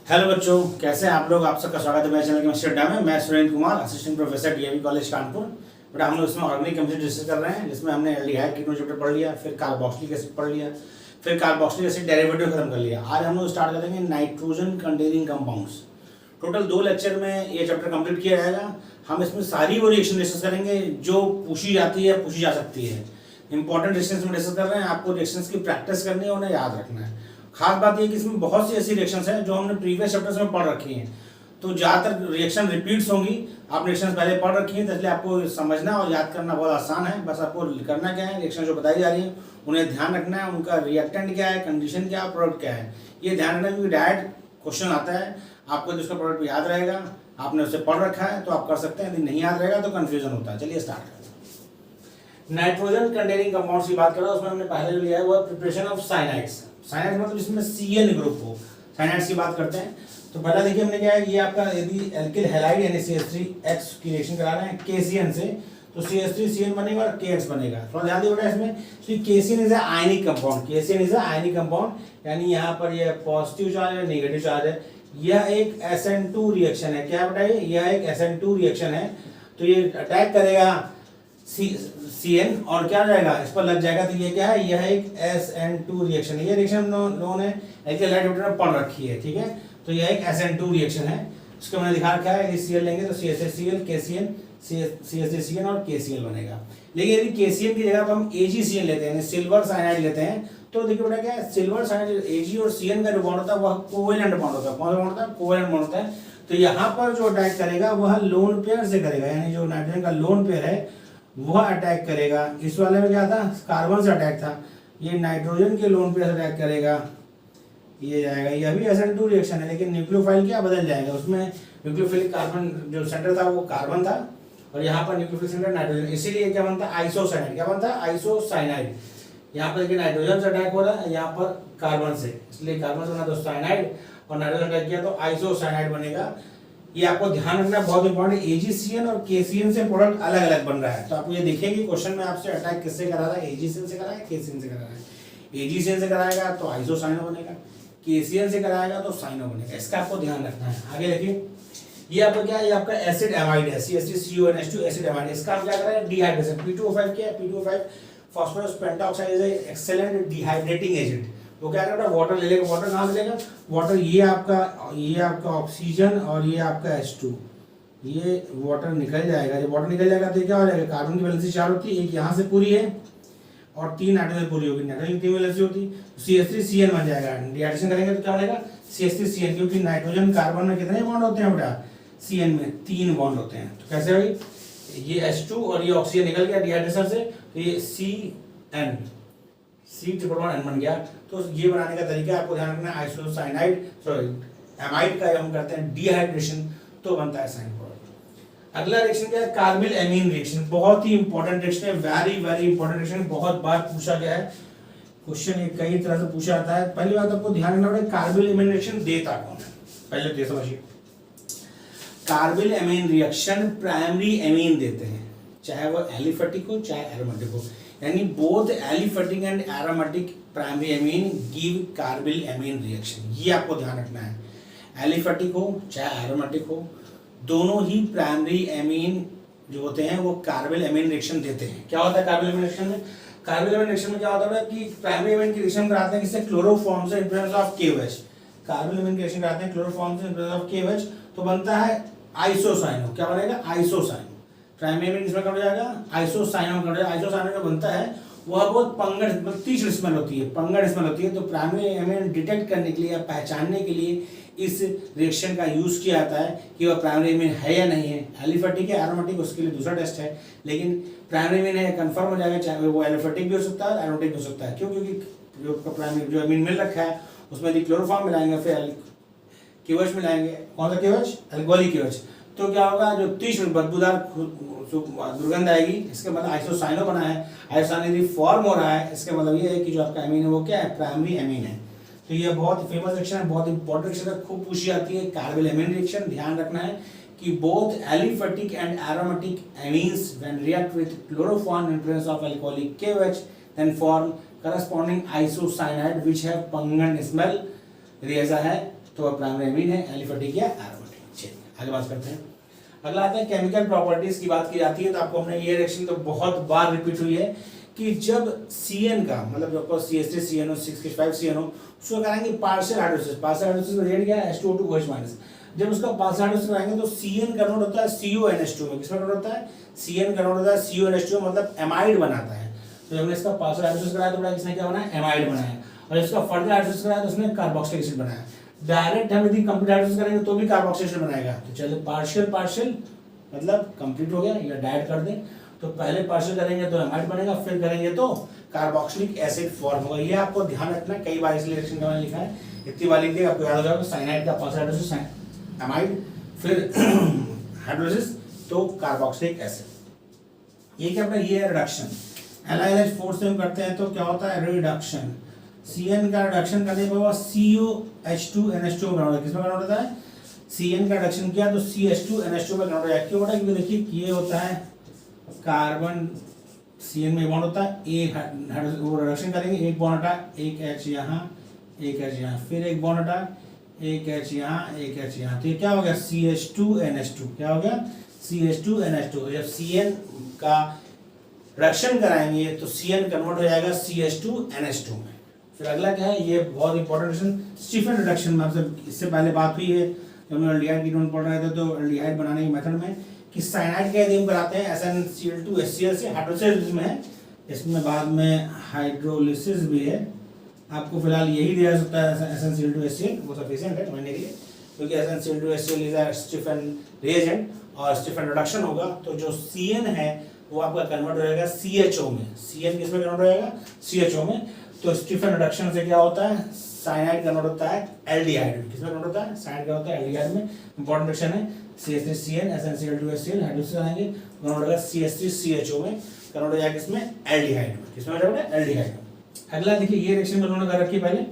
Hello बच्चों, कैसे हैं आप लोग। आप सबका स्वागत है मेरे चैनल के मास्टर अड्डा में। मैं Surendra Kumar, assistant professor DAV college Kanpur. बेटा हम लोग इसमें ऑर्गेनिक केमिस्ट्री डिस्कस कर रहे हैं, जिसमें हमने एल्डिहाइड कीटोन चैप्टर पढ़ लिया, फिर कार्बोक्सिलिक एसिड पढ़ लिया, फिर कार्बोक्सिलिक एसिड डेरिवेटिव खत्म कर लिया। आज हम लोग स्टार्ट करेंगे nitrogen containing compounds. Total 2 lecture में ये चैप्टर कंप्लीट किया जाएगा। हम इसमें सारी वो रिएक्शन डिस्कस करेंगे जो पूछी जाती है, पूछी जा सकती है। इंपॉर्टेंट रिएक्शंस में डिस्कस कर रहे हैं, आपको रिएक्शंस की प्रैक्टिस करनी है, उन्हें याद रखना है। खास बात यह कि इसमें बहुत सी ऐसी रिएक्शंस हैं जो हमने प्रीवियस चैप्टर्स में पढ़ रखी हैं, तो ज़्यादातर रिएक्शन रिपीट्स होंगी। आपने रिएक्शंस पहले पढ़ रखी हैं, तो इसलिए आपको समझना और याद करना बहुत आसान है। बस आपको करना क्या है, रिएक्शन जो बताई जा रही है उन्हें ध्यान रखना है, उनका रिएक्टेंट क्या है, कंडीशन क्या है, प्रोडक्ट क्या है, ये ध्यान रखना है। क्योंकि डायरेक्ट क्वेश्चन आता है, आपको जिसका प्रोडक्ट याद रहेगा, आपने उसे पढ़ रखा है तो आप कर सकते हैं, यदि नहीं याद रहेगा तो कन्फ्यूजन होता है। चलिए स्टार्ट करते हैं। नाइट्रोजन कंटेनिंग कंपाउंड्स की बात करें, उसमें हमने पहले जो लिया है वो है प्रिपरेशन ऑफ साइनाइड्स। साइनाइड मतलब जिसमें CN ग्रुप हो, साइनाइड्स की बात करते हैं। तो पहला देखिए हमने क्या है, ये आपका यदि एल्किल हैलाइड यानी CH3X की रिएक्शन करा रहे हैं KCN से, तो CH3CN बनेगा और KX बनेगा। थोड़ा ध्यान दिए बेटा इसमें। KCN is a ionic compound, KCN is a ionic compound, यानी यहाँ पर ये पॉजिटिव चार्ज है, नेगेटिव चार्ज है। यह एक SN2 रिएक्शन है। क्या बेटा, यह एक SN2 रिएक्शन है। तो ये अटैक करेगा CN और क्या जाएगा, इस पर लग जाएगा। तो ये क्या है, यह एक SN2 रिएक्शन है। ये रिएक्शन लोगों ने एल्किल हैलाइड में पढ़ रखी है, ठीक है। तो यह एक SN2 रिएक्शन है। इसको मैंने दिखा रखा है, यदि Cl लेंगे तो CH3Cl, KCN, CH3CN और KCl बनेगा। लेकिन यदि KCN की जगह पर हम AgCN लेते हैं, सिल्वर साइनाइड लेते हैं, तो देखिए बेटा क्या है, सिल्वर साइनाइड Ag और Cn का जो बॉन्ड होता है वह कोवेलेंट बॉन्ड होता है। कौन सा बॉन्ड होता है, कोवेलेंट बॉन्ड होता है। तो यहाँ पर जो अटैक करेगा वह लोन पेयर से करेगा, यानी जो नाइट्रोजन का लोन पेयर है वह अटैक करेगा। इस वाले में क्या था, कार्बन से अटैक था, ये नाइट्रोजन के लोन पेयर से अटैक करेगा, ये जाएगा। यह भी SN2 रिएक्शन है, लेकिन न्यूक्लियोफाइल क्या बदल जाएगा, उसमें न्यूक्लियोफिलिक कार्बन जो सेंटर था वो कार्बन था और यहाँ पर न्यूक्लियोफिलिक सेंटर नाइट्रोजन, इसीलिए क्या बनता है, आइसोसाइनाइड। क्या बनता है, आइसोसाइनाइड। यहाँ पर देखिए नाइट्रोजन से अटैक हो रहा है, यहाँ पर कार्बन से, इसलिए कार्बन से बना तो साइनाइड और नाइट्रोजन अटैक किया तो आइसोसाइनाइड बनेगा। ये आपको ध्यान रखना बहुत इंपॉर्टेंट। AgCN और KCN से प्रोडक्ट अलग अलग बन रहा है। तो आप ये देखेंगे क्वेश्चन में आपसे अटैक किससे करा रहा है, AgCN से करा है, KCN से करा रहा है। AgCN से कराएगा तो आइसोसाइनो बनेगा, KCN से कराएगा तो साइनो बनेगा। इसका आपको ध्यान रखना है। आगे देखिए, ये आपका क्या है, ये आपका एसिड एमाइड है, CH3CONH2 एसिड एमाइड। इसका हम क्या कर रहे हैं, डिहाइड्रेशन। P2O5 क्या है, P2O5 phosphorus pentoxide is excellent dehydrating agent. तो क्या करेगा, वाटर ले लेगा। वाटर कहाँ से लेगा, वाटर ये आपका ऑक्सीजन और ये आपका H2, ये वाटर निकल जाएगा। जब वाटर निकल जाएगा तो क्या हो जाएगा, कार्बन की वैलेंसी 4 होती है, एक यहाँ से पूरी है और 3 नाइट्रोजन पूरी होगी। नाइट्रोजन की 3 वैलेंसी होती, CH3CN बन जाएगा। डिहाइड्रेशन करेंगे तो क्या बनेगा, CH3CN, क्योंकि नाइट्रोजन कार्बन में कितने बॉन्ड होते हैं बेटा, CN में 3 बॉन्ड होते हैं। तो कैसे भाई, ये H2 और ये ऑक्सीजन निकल गया डिहाइड्रेशन से, तो ये CN, C111N बन गया। तो ये बनाने का तरीका आपको ध्यान रखना है। आइसोसाइनाइड सॉरी एमाइड का हम करते हैं डिहाइड्रेशन, तो बनता है साइन प्रोडक्ट। अगला रिएक्शन क्या है, कार्बिल एमीन रिएक्शन। बहुत ही इंपॉर्टेंट रिएक्शन है, वेरी वेरी इंपॉर्टेंट रिएक्शन, बहुत बार पूछा गया है क्वेश्चन, ये कई तरह से पूछा जाता है। पहली बात आपको ध्यान रखना पड़ेगा, कार्बिल एमीन रिएक्शन देता कौन है, पहले तो समझिए। Carbyl amine reaction primary amine देते हैं, चाहे वो एलिफेटिक हो चाहे एरोमेटिक हो, यानी both aliphatic and aromatic primary amine give carbyl amine reaction. ये आपको ध्यान रखना है। एलिफेटिक हो चाहे एरोमेटिक हो, दोनों ही प्राइमरी एमीन जो होते हैं वो कार्बिल एमीन रिएक्शन देते हैं। क्या होता है कार्बिल एमीन रिएक्शन में, कार्बिल एमीन रिएक्शन में क्या होता है कि प्राइमरी एमीन की रिएक्शन कराते हैं किससे, क्लोरोफॉर्म से in presence of KOH। Carbyl amine की रिएक्शन कराते हैं क्लोरोफॉर्म से इन प्रेजेंस ऑफ KOH, तो बनता है आइसोसाइनो। क्या बनेगा, आइसोसाइनो। प्राइमरी एमीन किसमें कन्वर्ट हो जाएगा, आइसोसाइनो में कन्वर्ट हो जाएगा। आइसोसाइनो जो बनता है वह बहुत पंगड़ मतलब तीक्ष्ण स्मेल होती है, पंगड़ स्मेल होती है। तो प्राइमरी एमीन डिटेक्ट करने के लिए या पहचानने के लिए इस रिएक्शन का यूज किया जाता है कि वह प्राइमरी एमीन है या नहीं है। एलिफेटिक है एरोमेटिक, उसके लिए दूसरा टेस्ट है, लेकिन प्राइमरी एमीन है कंफर्म हो जाएगा, चाहे वो एलिफेटिक भी हो सकता है एरोमेटिक भी हो सकता है। क्यों, क्योंकि जो प्राइमरी जो एमीन मिल रखा है उसमें यदि क्लोरोफॉर्म मिलाएंगे, फिर KOH मिलाएंगे, कौन सा KOH, अल्कोहलिक KOH, तो क्या होगा, जो तीक्ष्ण बदबूदार दुर्गंध आएगी। इसके मतलब आइसोसाइनो बना है, आइसोसाइनो यदि फॉर्म हो रहा है, इसका मतलब ये है कि जो आपका एमीन है वो क्या है, प्राइमरी एमीन है। तो ये बहुत फेमस रिएक्शन है, बहुत इंपॉर्टेंट रिएक्शन है, खूब पूछी जाती है। कार्बिल एमीन रिएक्शन ध्यान रखना है कि both aliphatic and aromatic amines when react with chloroform in presence of alcoholic KOH then form corresponding isocyanide which have pungent smell। ऐसा है तो प्राइमरी अमीन है, एलिफेटिक या एरोमेटिक। चलिए आगे बात करते हैं। अगला आता है केमिकल प्रॉपर्टीज की बात की जाती है तो आपको हमने ये रिएक्शन तो बहुत बार रिपीट हुई है कि जब CN का मतलब जो आपको CH3CNO 6H5CNO उसको कराएंगे पार्शियल हाइड्रोलिसिस। पार्शियल हाइड्रोलिसिस का रेट क्या है H2O2OH-। जब उसका पार्शियल हाइड्रोलिसिस कराएंगे तो CN कन्वर्ट होता है CuNH2 में। किसमें कन्वर्ट होता है? CN कन्वर्ट होता है CuNH2 मतलब एमाइड बनाता है। तो हमने इसका पार्शियल हाइड्रोलिसिस कराया तो बड़ा किसने क्या बनाया? एमाइड बनाया। और इसका फर्दर हाइड्रोलिसिस कराया तो उसने कार्बोक्सिलिक एसिड बनाया। डायरेक्ट हम यदि कंप्लीट हाइड्रोलिसिस करेंगे तो भी कार्बोक्सिलिक एसिड बनाएगा। तो चलिए पार्शियल पार्शियल मतलब कंप्लीट हो गया या डायरेक्ट कर दें तो पहले पार्शियल करेंगे तो एमाइड बनेगा, फिर करेंगे तो कार्बोक्सिलिक एसिड फॉर्म होगा। ये आपको ध्यान रखना है, कई बार इस रिएक्शन का मैंने लिखा है, इतनी बार लिख दिया आपको याद हो जाएगा। साइनाइड का पार्शियल हाइड्रोलिसिस एमाइड, फिर हाइड्रोलिसिस तो कार्बोक्सिलिक एसिड। ये क्या अपना ये है रिडक्शन। LiH4 से हम करते हैं तो क्या होता है? रिडक्शन। CN का रिडक्शन करने पर CuH2NH2 में कन्वर्ट। किसमें कन्वर्ट होता है? CN का रिडक्शन किया तो CH2NH2 में कन्वर्ट हो जाएगा। क्यों होता है? क्योंकि देखिए ये होता है कार्बन CN में बॉन्ड होता है, एक वो रिडक्शन करेंगे, एक बॉन्ड हटा, एक H यहाँ, एक H यहाँ, फिर एक बॉन्ड हटा, एक H यहाँ, एक H यहाँ। तो ये क्या हो गया? CH2NH2। क्या हो गया? CH2NH2। जब CN का रिडक्शन कराएंगे तो CN कन्वर्ट हो जाएगा CH2NH2 में। फिर अगला क्या है? ये बहुत इंपॉर्टेंट रिएक्शन स्टीफन रिडक्शन में आपसे इससे पहले बात हुई है जब हम एल्डिहाइड कीटोन पढ़ रहे थे तो एल्डिहाइड बनाने के मेथड में कि साइनाइड का यदि हम कराते हैं SnCl2HCl से हाइड्रोलिसिस में है, इसमें बाद में हाइड्रोलिसिस भी है। आपको फिलहाल यही दिया सकता है SnCl2HCl, वो सफिशिएंट है समझने के लिए, क्योंकि SnCl2HCl is a Stephen reagent और स्टीफन रिडक्शन होगा तो जो CN है वो आपका कन्वर्ट हो जाएगा CHO में। CN किसमें कन्वर्ट हो जाएगा? CHO में। तो स्टीफन रिडक्शन से क्या होता है? साइनाइड कन्वर्ट होता है एल्डिहाइड में। किसमें कन्वर्ट होता है? साइनाइड का होता है एल्डिहाइड में। इंपॉर्टेंट रिएक्शन है। CH3CN SnCl2HCl हाइड्रोलिसिस कराएंगे कन्वर्ट होगा CH3CHO में, कन्वर्ट हो जाएगा किसमें? एल्डिहाइड में। किसमें हो जाएगा? एल्डिहाइड में। अगला देखिए ये रिएक्शन में उन्होंने कर रखी है पहले,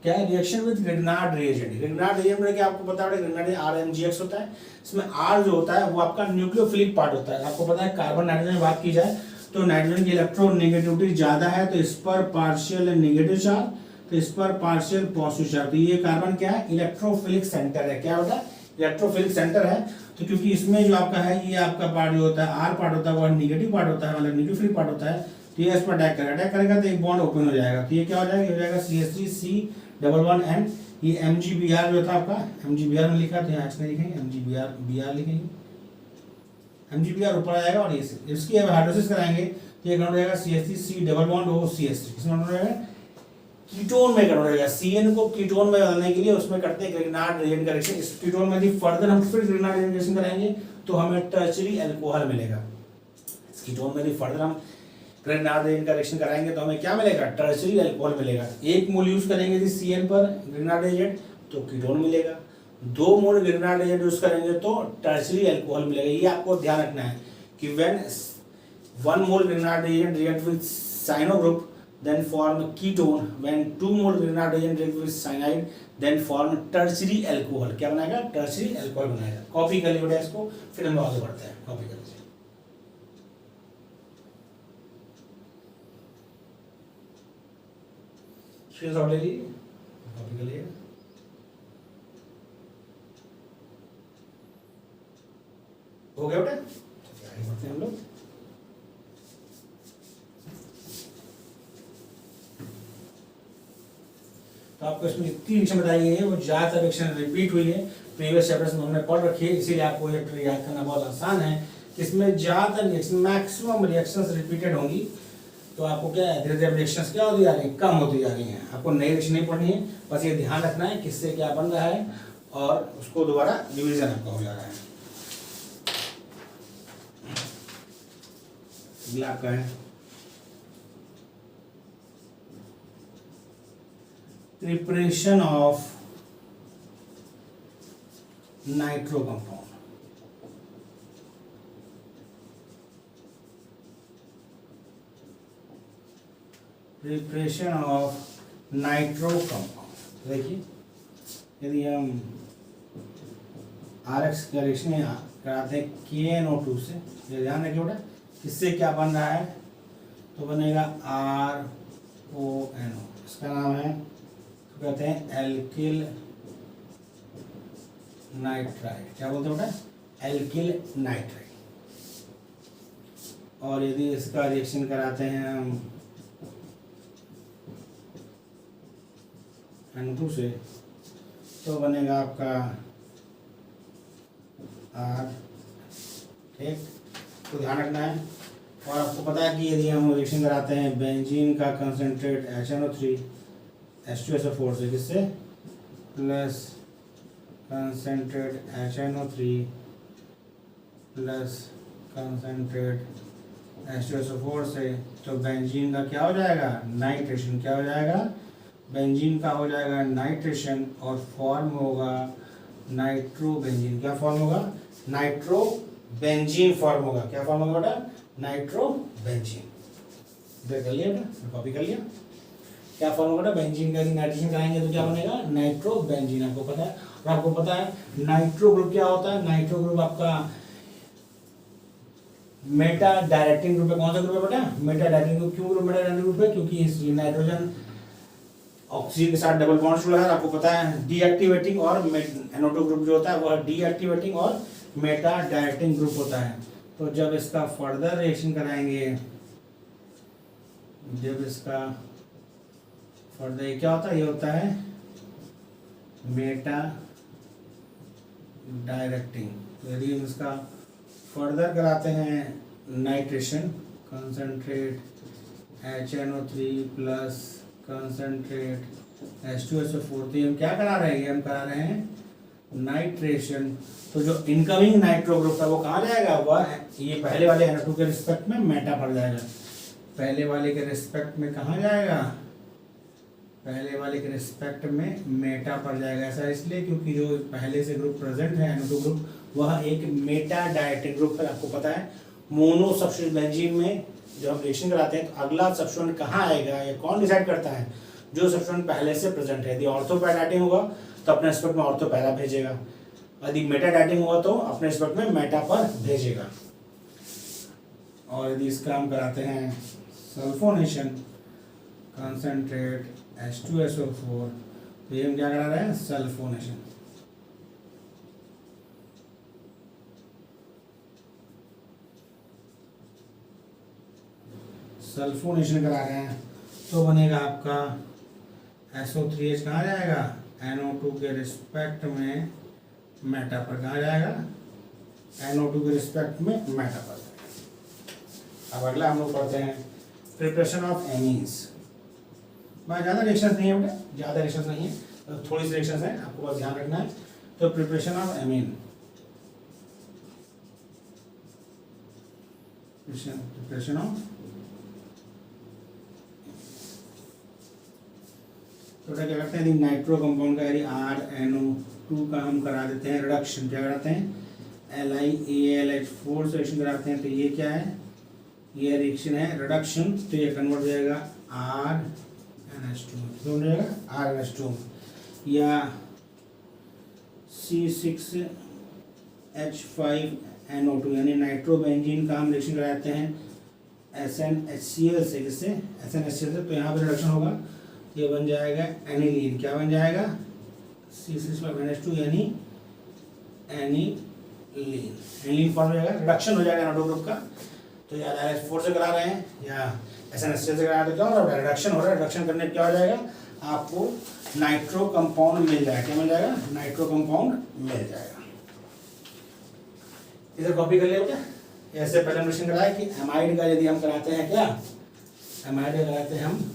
क्या है? Reaction with Grignard reagent. Grignard reagent में क्या आपको पता है? ग्रिग्नार्ड RMgx होता है। इसमें R जो होता है वो आपका न्यूक्लियोफिलिक पार्ट होता है। आपको पता है कार्बन नाइट्रोजन की बात की जाए तो नाइट्रोजन की इलेक्ट्रोनेगेटिविटी ज्यादा है तो इस पर पार्शियल नेगेटिव चार्ज, तो इस पर पार्शियल पॉजिटिव चार्ज। तो ये कार्बन क्या है? इलेक्ट्रोफिलिक सेंटर है। क्या होता है? इलेक्ट्रोफिलिक सेंटर है। तो क्योंकि इसमें जो आपका है ये आपका पार्ट जो होता है R पार्ट होता है वो नेगेटिव पार्ट होता है, मतलब न्यूक्लियोफिलिक पार्ट होता है। तो ये इस पर अटैक करेगा तो एक बॉन्ड ओपन हो जाएगा। तो ये क्या हो जाएगा? ये हो जाएगा CH3C11N। ये MgBr जो था आपका MgBr में लिखा तो यहाँ इसमें लिखेंगे MgBr लिखेंगे। MgBr ऊपर आ जाएगा और ये इसकी हाइड्रोलिसिस कराएंगे तो ये कन्वर्ट हो जाएगा CH3C=OCH3। किसमें कन्वर्ट हो जाएगा? कीटोन में कन्वर्ट हो जाएगा। CN को कीटोन में बदलने के लिए उसमें करते हैं ग्रिग्नार्ड रिएजेंट का रिएक्शन। इस कीटोन में यदि फर्दर हम फिर ग्रिग्नार्ड रिएक्शन कराएंगे तो हमें टर्शियरी अल्कोहल मिलेगा। इस कीटोन में यदि फर्दर हम ग्रिग्नार्ड रिएजेंट का रिएक्शन कराएंगे तो हमें क्या मिलेगा? टर्शियरी अल्कोहल मिलेगा। 1 मोल यूज करेंगे यदि CN पर ग्रिग्नार्ड रिएजेंट तो कीटोन मिलेगा। 2 मोल ग्रिग्नार्ड रिएजेंट यूज करेंगे तो टर्शियरी अल्कोहल मिलेगा। ये आपको ध्यान रखना है कि when 1 mole Grignard reagent react with cyano group then form ketone, when 2 mole grignard reagent react with cyanide then form tertiary alcohol। क्या बनाएगा? tertiary alcohol बनाएगा। कॉपी कर लीजिए इसको, फिर हम आगे बढ़ते हैं। कॉपी कर लीजिए। स्क्रीनशॉट ले लीजिए, कॉपी कर लीजिए। हो गया बेटा? आगे बढ़ते हैं हम लोग। तो आपको इसमें जितनी रिएक्शन बताई गई है वो ज्यादातर रिएक्शन रिपीट हुई है, प्रीवियस चैप्टर्स में हमने पढ़ रखी है, इसीलिए आपको ये याद करना बहुत आसान है। इसमें ज्यादातर रिएक्शन मैक्सिमम रिएक्शंस रिपीटेड होंगी। तो आपको क्या है? धीरे धीरे रिएक्शंस क्या होती जा रही है? कम होती जा रही हैं। आपको नई रिएक्शन नहीं पढ़नी है, बस ये ध्यान रखना है किससे क्या बन रहा है और उसको दोबारा रिविजन आपका हो जा रहा है। अगला आपका है preparation of nitro compound. Preparation of nitro compound. देखिए यदि हम RX का रिएक्शन कराते हैं KNO2 से, ये ध्यान रखिए बेटा किससे क्या बन रहा है? तो बनेगा RONO। इसका नाम है तो कहते हैं एल्किल नाइट्राइड, क्या बोलते हैं बेटा, एल्किल नाइट्राइड। और यदि इसका रिएक्शन कराते हैं हम N2 से तो बनेगा आपका R, ठीक। तो ध्यान रखना है। और आपको पता है कि यदि हम रिएक्शन कराते हैं बेंजीन का कंसनट्रेट HNO3 H2SO4 से, किससे, plus concentrate HNO3 plus concentrate H2SO4 से, तो बेंजीन का क्या हो जाएगा, नाइट्रेशन। क्या हो जाएगा, बेंजीन का हो जाएगा नाइट्रेशन और फॉर्म होगा नाइट्रोबेंजीन। क्या फॉर्म होगा, नाइट्रोबेंजीन फॉर्म होगा। क्या फॉर्म होगा बेटा, नाइट्रोबेंजीन। देख कर लिया बेटा, कॉपी कर लिया। क्या फॉर्म होगा बेटा, बेंजीन का नाइट्रेशन कराएंगे तो क्या बनेगा, नाइट्रोबेंजीन। आपको पता है। और आपको पता है नाइट्रो ग्रुप क्या होता है, नाइट्रो ग्रुप आपका मेटा डायरेक्टिंग ग्रुप है। कौन सा ग्रुप है बेटा, मेटा डायरेक्टिंग ग्रुप। क्यों मेटा डायरेक्टिंग ग्रुप है, क्योंकि इस नाइट्रोजन ऑक्सीजन के साथ डबल बॉन्ड जुड़ा है। आपको पता है डीएक्टिवेटिंग और NO2 ग्रुप जो होता है वह डीएक्टिवेटिंग और मेटा डायरेक्टिंग ग्रुप होता है। तो जब इसका फर्दर रिएक्शन कराएंगे, जब इसका फर्दर क्या होता है, ये होता है मेटा डायरेक्टिंग। तो यदि हम इसका फर्दर कराते हैं nitration, concentrate HNO3 plus concentrate H2SO4, तो हम क्या करा रहे हैं, हम करा रहे हैं नाइट्रेशन। तो जो इनकमिंग नाइट्रो ग्रुप है वो कहाँ जाएगा, वह ये पहले वाले NO2 के रिस्पेक्ट में मेटा पड़ जाएगा। पहले वाले के रिस्पेक्ट में कहाँ जाएगा, पहले वाले के रिस्पेक्ट में मेटा पड़ जाएगा। ऐसा इसलिए क्योंकि जो पहले से ग्रुप प्रेजेंट है NO2 ग्रुप, वह एक मेटा डायरेक्टिंग ग्रुप है। आपको पता है मोनो सब्स्टिट्यूएंट बेंजीन में जब हम रिएक्शन कराते हैं तो अगला सब्स्टिट्यूएंट कहाँ आएगा, ये कौन डिसाइड करता है, जो सब्स्टिट्यूएंट पहले से प्रेजेंट है। यदि ऑर्थो पैराडाइटिंग होगा तो अपने रिस्पेक्ट में ऑर्थो पैरा भेजेगा, यदि मेटा डाइटिंग होगा तो अपने रिस्पेक्ट में मेटा पर भेजेगा। और यदि इसका हम कराते हैं सल्फोनेशन, कंसंट्रेट H2SO4, तो ये हम क्या करा रहे हैं, सल्फोनेशन। सल्फोनेशन करा रहे हैं तो बनेगा आपका SO3H कहाँ जाएगा, NO2 के रिस्पेक्ट में मेटा पर कहाँ जाएगा, NO2 के रिस्पेक्ट में मेटा पर जाएगा। अब अगला हम लोग पढ़ते हैं प्रिपरेशन ऑफ एमीन्स। मैं ज़्यादा रिएक्शंस नहीं है बेटा, ज़्यादा रिएक्शंस नहीं है, तो थोड़ी सी रिएक्शंस हैं, आपको बस ध्यान रखना है। तो preparation of amine, preparation of, तो क्या करते हैं, नाइट्रो कंपाउंड का यदि RNO2 का हम करा देते हैं रिडक्शन, क्या कराते हैं, LiAlH4 से रिएक्शन कराते हैं, तो ये क्या है, ये रिएक्शन है रिडक्शन। तो ये कन्वर्ट हो जाएगा RNH2, तो हो जाएगा RNH2 या C6H5NO2, यानी नाइट्रोबेंजीन का हम रिएक्शन कराते हैं SnHCl से, किससे, SnHCl से। तो यहाँ पर रिडक्शन होगा, ये बन जाएगा एनिलीन। क्या बन जाएगा, C6H5NH2 यानी एनिलीन, एनिलीन फॉर्म हो जाएगा, रिडक्शन हो जाएगा NO2 ग्रुप का। तो या LiH4 से करा रहे हैं या SnHCl से करा रहे हैं, तो क्या हो रहा है, रिडक्शन हो रहा है। रिडक्शन करने क्या हो जाएगा, आपको नाइट्रो कंपाउंड मिल जाएगा। क्या मिल जाएगा, नाइट्रो कंपाउंड मिल जाएगा। इधर कॉपी कर लिया बेटा। ऐसे पहले हम रिएक्शन कराया कि एमाइड का यदि हम कराते हैं, क्या एमाइड का कराते हैं हम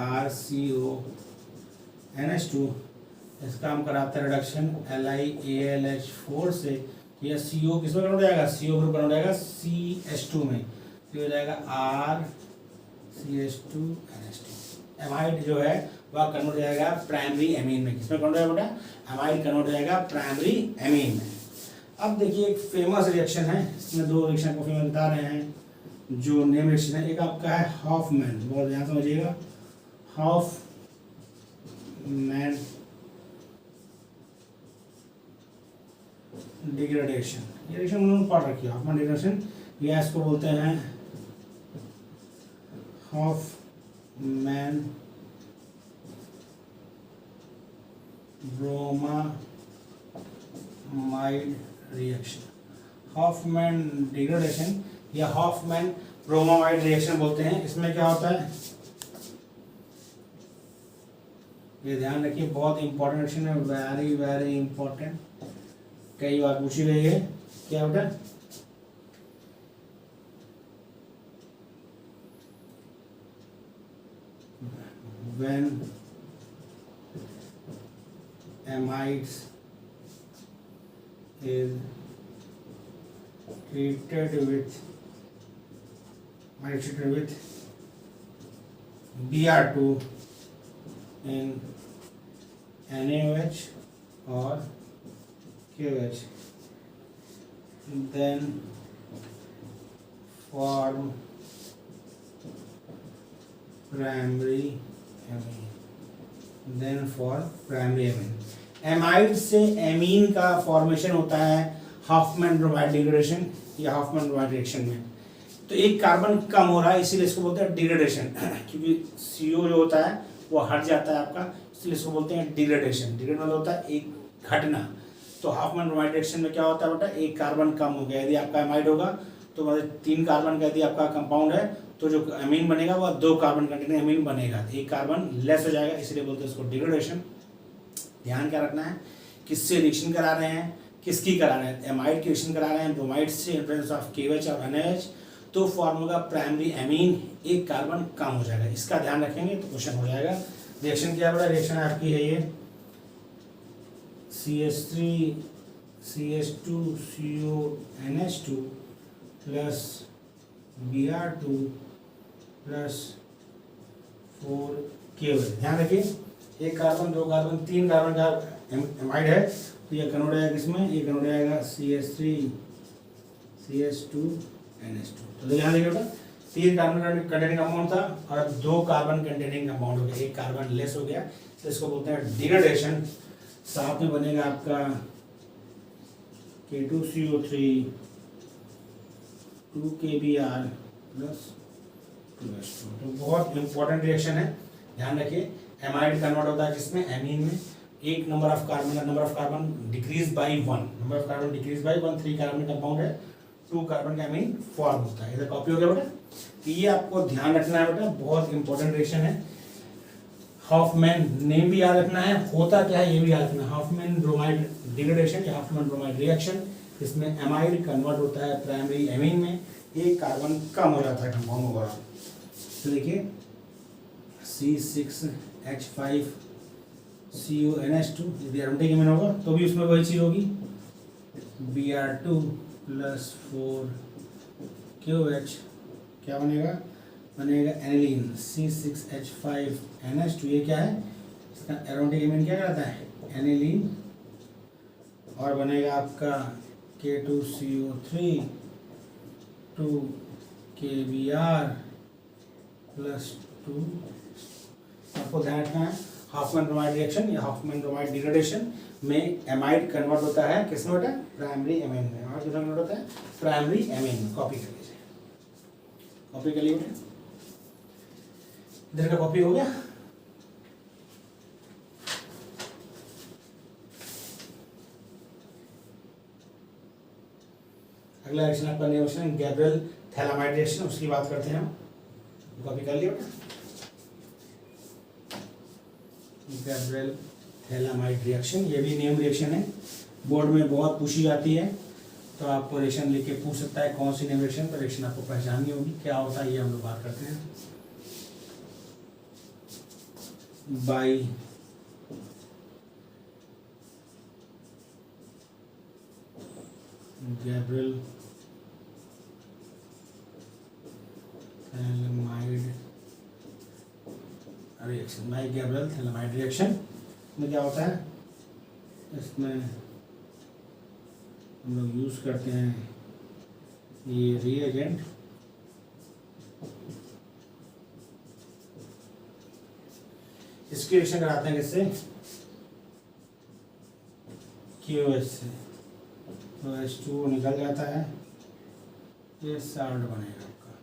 RCONH2, इसका हम कराते हैं रिडक्शन LiAlH4 से। यह CO किस में कन्वर्ट हो जाएगा, CO ग्रुप कन्वर्ट हो जाएगा CH2 में, तो हो जाएगा RCH2NH2। एमाइड जो है वह कन्वर्ट हो जाएगा प्राइमरी एमीन में। किसमें कन्वर्ट हो जाएगा बेटा, एमाइड कन्वर्ट हो जाएगा प्राइमरी एमीन में। अब देखिए एक फेमस रिएक्शन है, इसमें दो रिएक्शन को फेमस बता रहे हैं, जो नेम रिएक्शन है। एक आपका है हॉफमैन, बहुत ध्यान समझिएगा, हॉफमैन डिग्रेडेशन, ये रिएक्शन उन्होंने पढ़ रखी है, हॉफमैन डिग्रेडेशन, या इसको बोलते हैं Hofmann bromamide reaction, Hofmann degradation या हॉफमैन ब्रोमामाइड रिएक्शन बोलते हैं। इसमें क्या होता है, ये ध्यान रखिए, बहुत इंपॉर्टेंट रिएक्शन है, वेरी वेरी इंपॉर्टेंट, कई बार पूछी गई है। क्या बेटा, when amides is treated with Br2 in NaOH or KOH, then form primary amine, then for primary amine. Amide से एमीन का फॉर्मेशन होता है हॉफमैन ब्रोमाइड डिग्रेडेशन या हॉफमैन ब्रोमाइड रिएक्शन में। तो एक कार्बन कम हो रहा है, इसीलिए इसको बोलते हैं डिग्रेडेशन, क्योंकि CO जो होता है वो हट जाता है आपका, इसलिए इसको बोलते हैं डिग्रेडेशन। डिग्रेड मतलब होता है एक घटना। तो हॉफमैन ब्रोमाइड रिएक्शन में क्या होता है बेटा, एक कार्बन कम हो गया। यदि आपका एमाइड होगा तो मतलब 3 कार्बन का यदि आपका कंपाउंड है तो जो अमीन बनेगा वह 2 कार्बन कंटेनिंग अमीन बनेगा, एक कार्बन लेस हो जाएगा, इसलिए बोलते हैं इसको डिग्रेडेशन। ध्यान क्या रखना है, किससे रिएक्शन करा रहे हैं, किसकी करा रहे हैं, एमाइड की रिएक्शन करा रहे हैं ब्रोमाइड से इन प्रेजेंस ऑफ KOH और NaOH, तो फॉर्म होगा प्राइमरी अमीन, एक कार्बन कम हो जाएगा। इसका ध्यान रखेंगे तो क्वेश्चन हो जाएगा। रिएक्शन क्या बड़ा, रिएक्शन आपकी है ये CH3CH2CONH2 plus Br2 plus 4KOH। ध्यान रखिए, एक कार्बन, 2 कार्बन, 3 कार्बन का एमाइड है तो ये कन्वर्ट आएगा किसमें, ये कन्वर्ट आएगा CH3CH2NH2। तो ध्यान रखिए बेटा, 3 कार्बन कंटेनिंग कंपाउंड था और 2 कार्बन कंटेनिंग कंपाउंड हो गया, एक कार्बन लेस हो गया, तो इसको बोलते हैं डिग्रेडेशन। साथ में बनेगा आपका K2CO3 2KBr प्लस 2H2। तो बहुत इंपॉर्टेंट रिएक्शन है, ध्यान रखिए। एमाइड कन्वर्ट होता है किसमें, एमीन में। एक number of carbon decrease by 1, number of carbon decrease by 1, 3 carbon compound है, 2 कार्बन का एमीन फॉर्म होता है। इधर कॉपी हो गया बेटा, तो ये आपको ध्यान रखना है बेटा, बहुत इंपॉर्टेंट रिएक्शन है। हॉफमैन नेम भी याद रखना है, होता क्या है ये भी याद रखना है। हॉफमैन ब्रोमाइड डिग्रेडेशन या हॉफमैन ब्रोमाइड रिएक्शन, इसमें एमाइड कन्वर्ट होता है प्राइमरी एमीन में, एक कार्बन कम हो जाता है कंपाउंड वगैरह। तो देखिए C6H5CONH2 यदि एरोमेटिक एमीन होगा तो भी उसमें वही चीज होगी, Br2 प्लस 4KOH, क्या बनेगा, बनेगा एनिलीन C6H5NH2। ये क्या है, इसका एरोमेटिक एमीन क्या कहलाता है, एनिलीन। और बनेगा आपका K2CO3 2KBr प्लस 2। आपको ध्यान रखना है, हॉफमैन ब्रोमाइड रिएक्शन या हॉफमैन ब्रोमाइड डिग्रेडेशन में एमाइड कन्वर्ट होता है किसमें बेटा, प्राइमरी एमीन में। और किसमें कन्वर्ट होता है, प्राइमरी एमीन में। कॉपी कर लीजिए, कॉपी कर लीजिए, इधर का कॉपी हो गया। अगला रिएक्शन आपका रिएक्शन गैब्रियल थैलामाइड रिएक्शन, उसकी बात करते हैं हम। कॉपी कर लिया बेटा, गैब्रियल थैलामाइड रिएक्शन, ये भी नेम रिएक्शन है, बोर्ड में बहुत पूछी जाती है, तो आपको रिएक्शन लिख के पूछ सकता है कौन सी नेम रिएक्शन, तो रिएक्शन आपको पहचाननी होगी, क्या होता है ये हम लोग बात करते हैं। By Gabriel phthalimide reaction, by Gabriel phthalimide reaction में क्या होता है, इसमें हम लोग यूज करते हैं ये रिएजेंट, इसकी रिएक्शन कराते हैं किससे, KOH से। तो H2O निकल जाता है, ये साल्ट बनेगा आपका।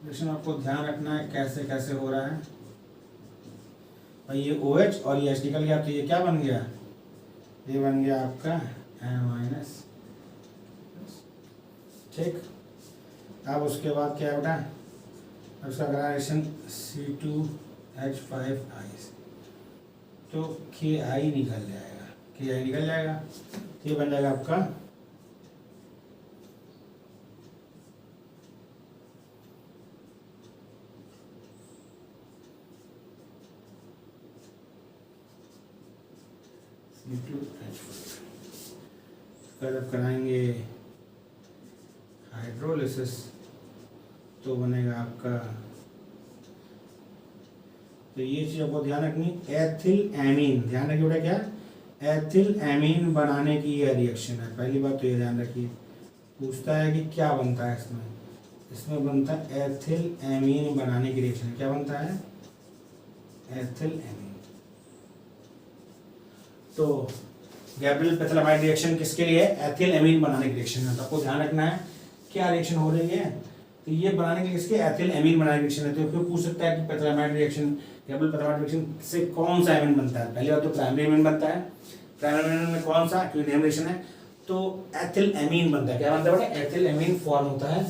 रिएक्शन आपको ध्यान रखना है कैसे कैसे हो रहा है भाई। ये OH और ये H निकल गया तो ये क्या बन गया, ये बन गया आपका N-। ठीक, अब उसके बाद क्या है बेटा, अब उसका अगला रिएक्शन C2H5I, तो KI निकल जाएगा, KI निकल जाएगा तो ये बन जाएगा आपका C2H5। जब कराएंगे हाइड्रोलिसिस तो बनेगा आपका, तो ये चीज आपको ध्यान रखनी, एथिल एमीन, ध्यान रखिए बेटा क्या, एथिल एमीन बनाने की यह रिएक्शन है। पहली बात तो ये ध्यान रखिए, पूछता है कि क्या बनता है इसमें, इसमें बनता है एथिल एमीन बनाने की रिएक्शन। क्या बनता है, एथिल एमीन। तो गैब्रियल पेथलामाइड रिएक्शन किसके लिए, एथिल एमीन बनाने की रिएक्शन है। तो आपको ध्यान रखना है क्या रिएक्शन हो रही है, तो ये बनाने के लिए इसके एथिल एमीन बनाने की रिएक्शन है। तो फिर पूछ सकता है कि पेथलामाइड रिएक्शन, गैब्रियल पेथलामाइड रिएक्शन से कौन सा एमीन बनता है। पहली बात तो प्राइमरी एमीन बनता है, प्राइमरी एमीन में कौन सा, क्योंकि नेम रिएक्शन है तो एथिल एमीन बनता है। क्या बनता है बेटा, एथिल एमीन फॉर्म होता है।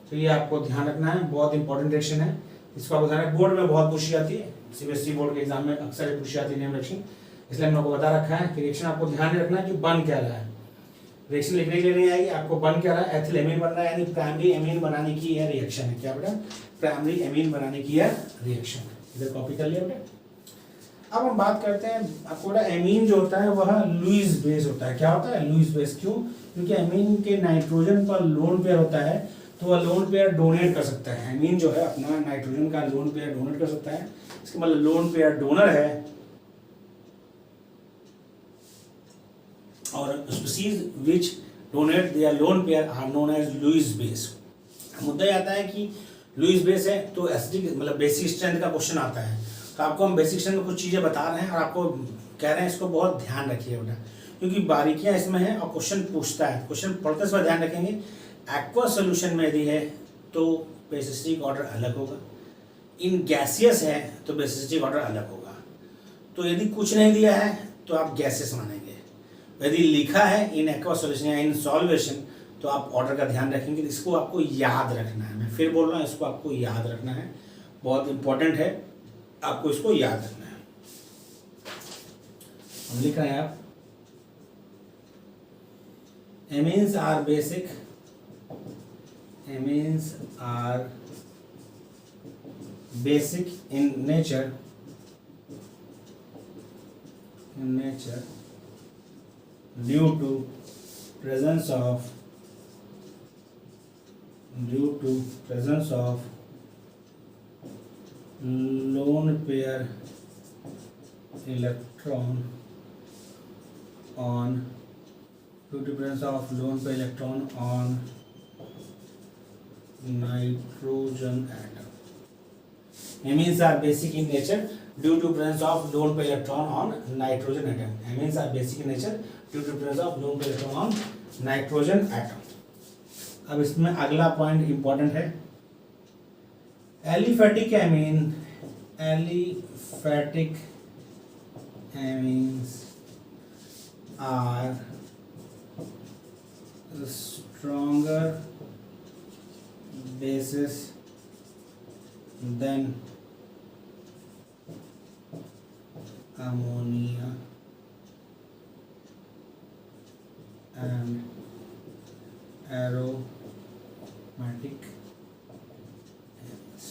तो ये आपको ध्यान रखना है, बहुत इंपॉर्टेंट रिएक्शन है, इसको आपको ध्यान रखना। बोर्ड में बहुत पूछी जाती है, CBSE बोर्ड के एग्जाम में अक्सर पूछी जाती है नेम रिएक्शन, इसलिए मैंने आपको बता रखा है कि रिएक्शन आपको ध्यान रखना है कि बन क्या रहा है। रिएक्शन लिखने के लिए नहीं आएगी, आपको बन क्या रहा है, एथिल एमीन बन रहा है, यानी प्राइमरी एमीन बनाने की यह रिएक्शन है। क्या बेटा, प्राइमरी एमीन बनाने की यह रिएक्शन है। इधर कॉपी कर लिया बेटा। अब हम बात करते हैं, आपको बेटा एमीन जो होता है वह लुईस बेस होता है। क्या होता है, लुईस बेस। क्यों, क्योंकि एमीन के नाइट्रोजन पर लोन पेयर होता है, तो वह लोन पेयर डोनेट कर सकता है। एमीन जो है अपना नाइट्रोजन का लोन पेयर डोनेट कर सकता है, इसका मतलब लोन पेयर डोनर है। और species which donate their lone pair are known as Lewis base. मुद्दा ये आता है कि लुईस बेस है तो एसिडिक मतलब बेसिक स्ट्रेंथ का क्वेश्चन आता है। तो आपको हम बेसिक स्ट्रेंथ में कुछ चीज़ें बता रहे हैं और आपको कह रहे हैं इसको बहुत ध्यान रखिए बेटा, क्योंकि बारीकियां इसमें हैं और क्वेश्चन पूछता है। क्वेश्चन पढ़ते समय ध्यान रखेंगे, एक्वा सोल्यूशन में यदि है तो बेसिस्टिक ऑर्डर अलग होगा, इन गैसियस है तो बेसिस्टिक ऑर्डर अलग होगा। तो यदि कुछ नहीं दिया है तो आप गैसेस मानेंगे, यदि लिखा है इन एक्वा सॉल्यूशन या इन सॉल्वेशन तो आप ऑर्डर का ध्यान रखेंगे। इसको आपको याद रखना है, मैं फिर बोल रहा हूँ, इसको आपको याद रखना है, बहुत इंपॉर्टेंट है, आपको इसको याद रखना है। हम लिख रहे हैं, आप amines are basic, amines are basic in nature, due to presence of lone pair electron on nitrogen atom. Amines are basic in nature due to presence of lone pair electron on nitrogen atom. Amines are basic in nature due to presence of lone pair electron on nitrogen atom. अब इसमें अगला point important है, aliphatic amine, aliphatic amines are stronger bases than ammonia and aromatic।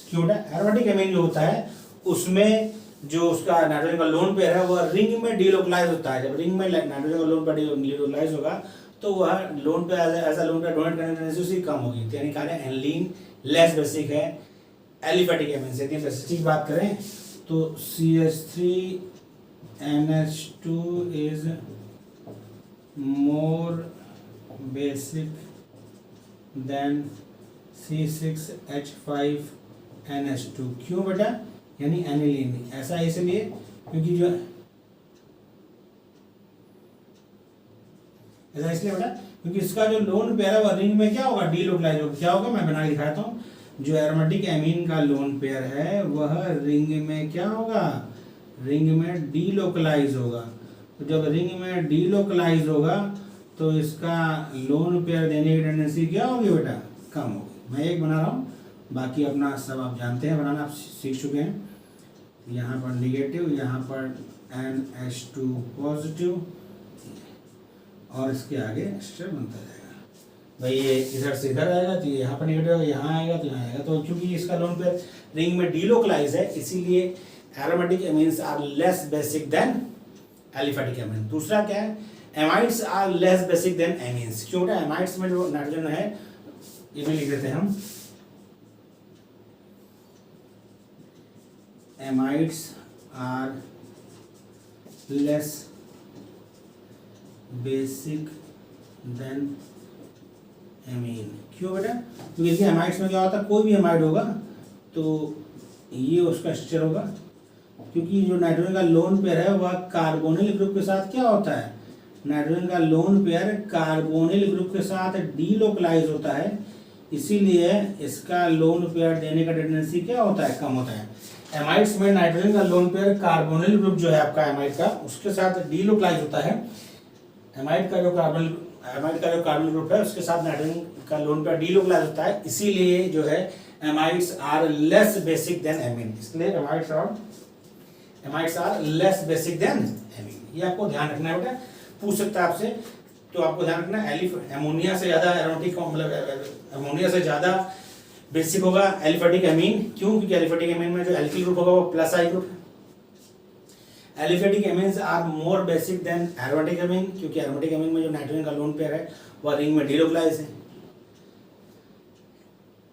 क्यों है, aromatic amine जो होता है उसमें जो उसका नाइट्रोजन का लोन पेयर है वह रिंग में डीलोकलाइज होता है। जब रिंग में नाइट्रोजन का लोन पेयर डीलोकलाइज होगा तो वह लोन पे ऐसा लोन पे डोनेट करने से उसकी कम होगी, यानी कहा जाए एनलीन लेस बेसिक है एलिफेटिक एमीन से। यदि बेसिक बात करें तो CH3NH2 is more basic then C6H5NH2। क्यों बेटा, यानी एनिलीन, ऐसा इसलिए क्योंकि जो ऐसा इसलिए बेटा क्योंकि इसका जो लोन पेयर है वो रिंग में क्या होगा, डीलोकलाइज होगा। क्या होगा, मैं बना के दिखाता हूँ। जो एरोमेटिक एमीन का लोन पेयर है वह रिंग में क्या होगा, रिंग में डीलोकलाइज होगा। तो जब रिंग में डीलोकलाइज होगा तो इसका लोन पेयर देने की टेंडेंसी क्या होगी बेटा, कम होगी। मैं एक बना रहा हूँ, बाकी अपना सब आप जानते हैं बनाना, आप सीख चुके हैं। यहाँ पर निगेटिव, यहाँ पर NH2 पॉजिटिव और इसके आगे स्टेप बनता जाएगा। भाई ये इधर से इधर आएगा तो यहाँ पर निगेटिव, यहाँ आएगा तो यहाँ आएगा। तो क्योंकि इसका लोन पेयर रिंग में डीलोकलाइज है इसीलिए aromatic amines are less basic than aliphatic amine. दूसरा क्या है, amides are less basic than amines. क्यों बेटा, एमाइड्स में जो नाइट्रोजन है ये भी लिख देते हैं हम, amides are less basic than amine. क्यों बेटा, क्योंकि देखिए एमाइड्स में क्या होता है, कोई भी एमाइड होगा तो ये उसका स्ट्रक्चर होगा। क्योंकि जो नाइट्रोजन का लोन पेयर है वह कार्बोनिल ग्रुप के साथ क्या होता है, नाइट्रोजन का लोन पेयर कार्बोनिल ग्रुप के साथ डीलोकलाइज होता है, इसीलिए इसका लोन पेयर देने का टेंडेंसी क्या होता है, कम होता है। एमाइड्स में नाइट्रोजन का लोन पेयर कार्बोनिल ग्रुप जो है आपका एमाइड का, उसके साथ डीलोकलाइज होता है। एमाइड का जो कार्बोनिल ग्रुप है उसके साथ नाइट्रोजन का लोन पेयर डीलोकलाइज होता है, इसीलिए जो है amides are less basic than amine. इसलिए amides are less basic than amine. ये आपको ध्यान रखना है बेटा, पूछ सकता है आपसे, तो आपको ध्यान रखना है एमोनिया से ज्यादा एरोमेटिक, मतलब एमोनिया से ज्यादा बेसिक होगा एलिफेटिक एमीन। क्यों, क्योंकि एलिफेटिक एमीन में जो एल्किल ग्रुप होगा वो प्लस आई ग्रुप है। Aliphatic amines are more basic than aromatic amine, क्योंकि एरोमेटिक एमीन में जो नाइट्रोजन का लोन पेयर है वह रिंग में डीलोकलाइज है।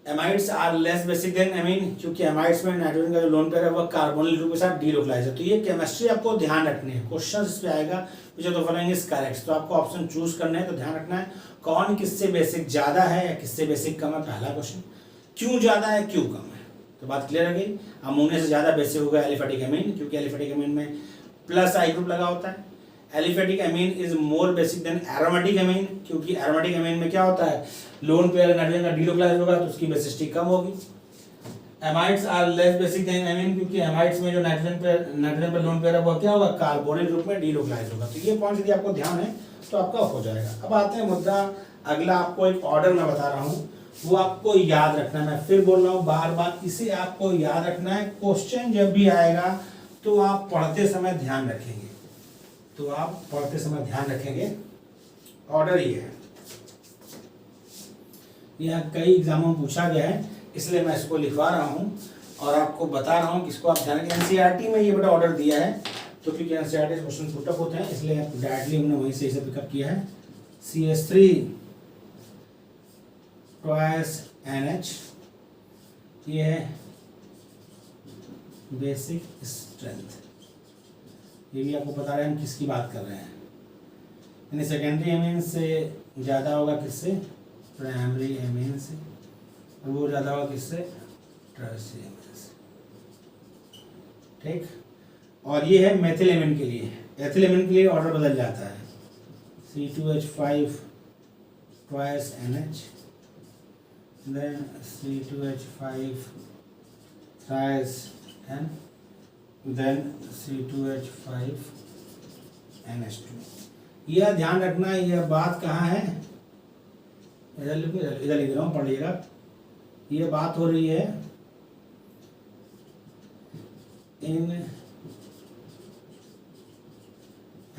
Amides are less basic than amine, क्योंकि एमाइड्स में नाइट्रोजन का जो लोन पेयर है वह कार्बोनिल ग्रुप के साथ डीलोकलाइज है। तो ये केमिस्ट्री आपको ध्यान रखनी है, क्वेश्चन इस पे आएगा which of the following is correct। तो आपको ऑप्शन चूज करने हैं, तो ध्यान रखना है कौन किससे बेसिक ज्यादा है या किससे बेसिक कम है, पहला क्वेश्चन। क्यों ज्यादा है क्यों कम है, तो बात क्लियर है गई। अमोनिया से ज्यादा बेसिक होगा एलिफेटिक एमीन, क्योंकि एलिफेटिक एमीन में प्लस आई ग्रुप लगा होता है। Aliphatic amine is more basic than aromatic amine, क्योंकि एरोमेटिक एमीन में क्या होता है, लोन पेयर नाइट्रोजन का डीलोकलाइज होगा तो उसकी बेसिसिटी कम होगी। Amides are less basic than amine, क्योंकि एमाइड्स में जो नाइट्रोजन पर लोन पेयर है वो क्या होगा, कार्बोनिल ग्रुप में डीलोकलाइज होगा। तो ये पॉइंट यदि आपको ध्यान है तो आपका हो जाएगा। अब आते हैं मुद्दा अगला, आपको एक ऑर्डर मैं बता रहा हूँ वो आपको याद रखना है। मैं फिर बोल रहा हूँ बार बार, इसे आपको याद रखना है। क्वेश्चन जब भी आएगा तो आप पढ़ते समय ध्यान रखेंगे, तो आप पढ़ते समय ध्यान रखेंगे। ऑर्डर ये है, यह कई एग्जामों में पूछा गया है इसलिए मैं इसको लिखवा रहा हूँ और आपको बता रहा हूँ कि इसको आप ध्यान रखें। एनसीईआरटी में ये बड़ा ऑर्डर दिया है, तो क्योंकि एनसीईआरटी से क्वेश्चन पुटअप होते हैं इसलिए डायरेक्टली हमने वहीं से इसे पिकअप किया है। CH3 twice NH, ये है बेसिक स्ट्रेंथ। ये भी आपको बता रहे हैं हम किसकी बात कर रहे हैं, यानी सेकेंडरी एमीन से ज़्यादा होगा किससे, प्राइमरी एमीन से, और वो ज़्यादा होगा किससे, टर्शियरी एमीन से। ठीक, और ये है मेथिल एमीन के लिए। एथिल एमीन के लिए ऑर्डर बदल जाता है, C2H5 twice NH, then C2H5 thrice N, then C2H5 NH2। यह ध्यान रखना, यह बात कहाँ है, इधर लिख रहा हूँ, पढ़ लीजिएगा। ये बात हो रही है इन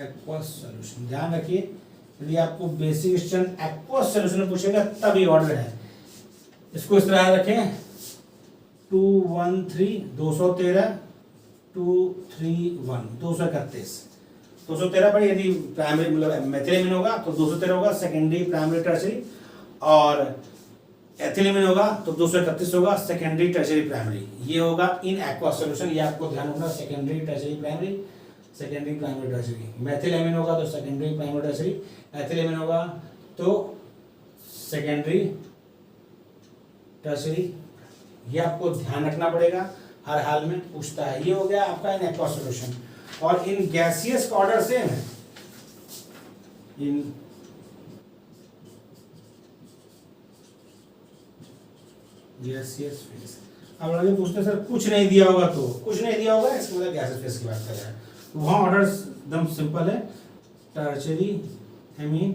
एक्वस सॉल्यूशन। ध्यान रखिए, यदि आपको बेसिक स्ट्रेंथ एक्वस सॉल्यूशन में पूछेगा तब ये ऑर्डर है। इसको इस तरह रखें, 213 213 231 231 213 पर यदि प्राइमरी मतलब मेथिल एमीन होगा तो 213 होगा सेकेंडरी प्राइमरी टर्शियरी, और एथिल एमीन होगा तो 231 होगा सेकेंडरी टर्शियरी प्राइमरी। ये होगा इन एक्वस सॉल्यूशन, ये आपको ध्यान रखना, secondary tertiary primary, secondary primary tertiary. Methyl amine होगा तो secondary primary tertiary, ethyl amine होगा तो सेकेंडरी टर्शियरी। ये आपको ध्यान रखना पड़ेगा, हर हाल में पूछता है। ये हो गया आपका इन एक्वस सॉल्यूशन। और इन गैसियस का ऑर्डर सेम है, इन यस यस फेस। अब लगे पूछते हैं सर कुछ नहीं दिया होगा तो, कुछ नहीं दिया होगा इसको मतलब गैसेस फेस की बात कर रहे हैं। तो वहाँ ऑर्डर एकदम सिंपल है, tertiary amine,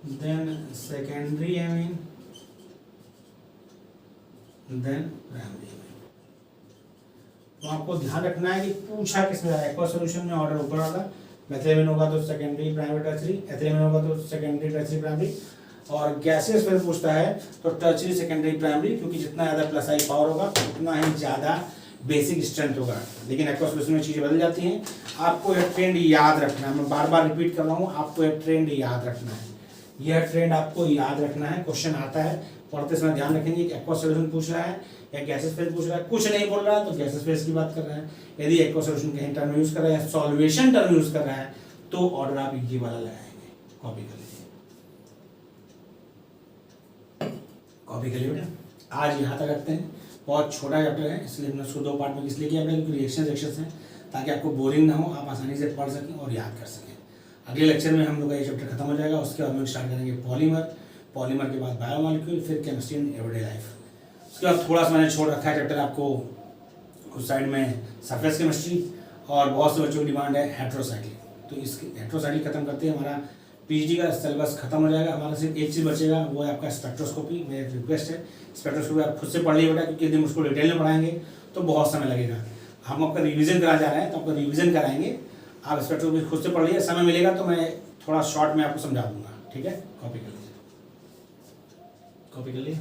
then secondary amine, then primary amine. तो आपको ध्यान रखना है कि पूछा किसमें है। एक्वा सॉल्यूशन में ऑर्डर ऊपर वाला, मेथिलेमिन होगा तो सेकेंडरी प्राइमरी टर्शरी, एथिलेमिन होगा तो सेकेंडरी टर्शरी प्राइमरी, और गैसेस फिर पूछता है तो टर्शरी सेकेंडरी प्राइमरी, क्योंकि जितना ज़्यादा प्लस आई पावर होगा उतना ही ज़्यादा बेसिक स्ट्रेंथ होगा। लेकिन एक्वा सॉल्यूशन में चीज़ें बदल जाती हैं। आपको यह ट्रेंड याद रखना है, मैं बार बार रिपीट कर रहा हूँ, आपको यह ट्रेंड याद रखना है, यह ट्रेंड आपको याद रखना है। क्वेश्चन आता है पढ़ते समय ध्यान रखेंगे कि एक्वा सॉल्यूशन पूछ रहा है या गैसेस फेज पूछ रहा है। कुछ नहीं बोल रहा है तो गैसेस फेज की बात कर रहा है। यदि एक्वा सॉल्यूशन कहीं टर्म यूज कर रहा है, सॉल्वेशन टर्म यूज कर रहा है, तो ऑर्डर आप ये वाला लगाएंगे। कॉपी कर लीजिए, कॉपी कर लीजिए बेटा। आज यहाँ तक रखते हैं, बहुत छोटा चैप्टर है इसलिए हमने उसको 2 पार्ट में इसलिए किया क्योंकि रिएक्शन सेक्शंस हैं, ताकि आपको बोरिंग ना हो, आप आसानी से पढ़ सकें और याद कर सकें। अगले लेक्चर में हम लोग का ये चैप्टर खत्म हो जाएगा, उसके बाद हम स्टार्ट करेंगे पॉलीमर, पॉलीमर के बाद बायोमॉलिक्यूल, फिर केमिस्ट्री इन एवरीडे लाइफ। उसके बाद थोड़ा सा मैंने छोड़ रखा है चैप्टर आपको उस साइड में सरफेस केमिस्ट्री, और बहुत से बच्चों की डिमांड है हेट्रोसाइक्लिक, तो इसकी हेट्रोसाइक्लिक खत्म करते हैं हमारा पीएचडी का सिलेबस खत्म हो जाएगा। हमारा सिर्फ एक चीज़ बचेगा, वो है आपका स्पेक्ट्रोस्कोपी। मेरी रिक्वेस्ट है स्पेक्ट्रोस्कोपी आप खुद से पढ़ लीजिए बेटा, क्योंकि यदि हम उसको डिटेल में पढ़ाएंगे तो बहुत समय लगेगा। हम आपका रिवीजन करा जा रहे हैं तो आपका रिवीजन कराएंगे, आप स्पेक्ट्रोस्कोपी खुद से पढ़ लीजिए। समय मिलेगा तो मैं थोड़ा शॉर्ट में आपको समझा दूंगा, ठीक है। कॉपी कर लीजिए, कॉपी कर लीजिए।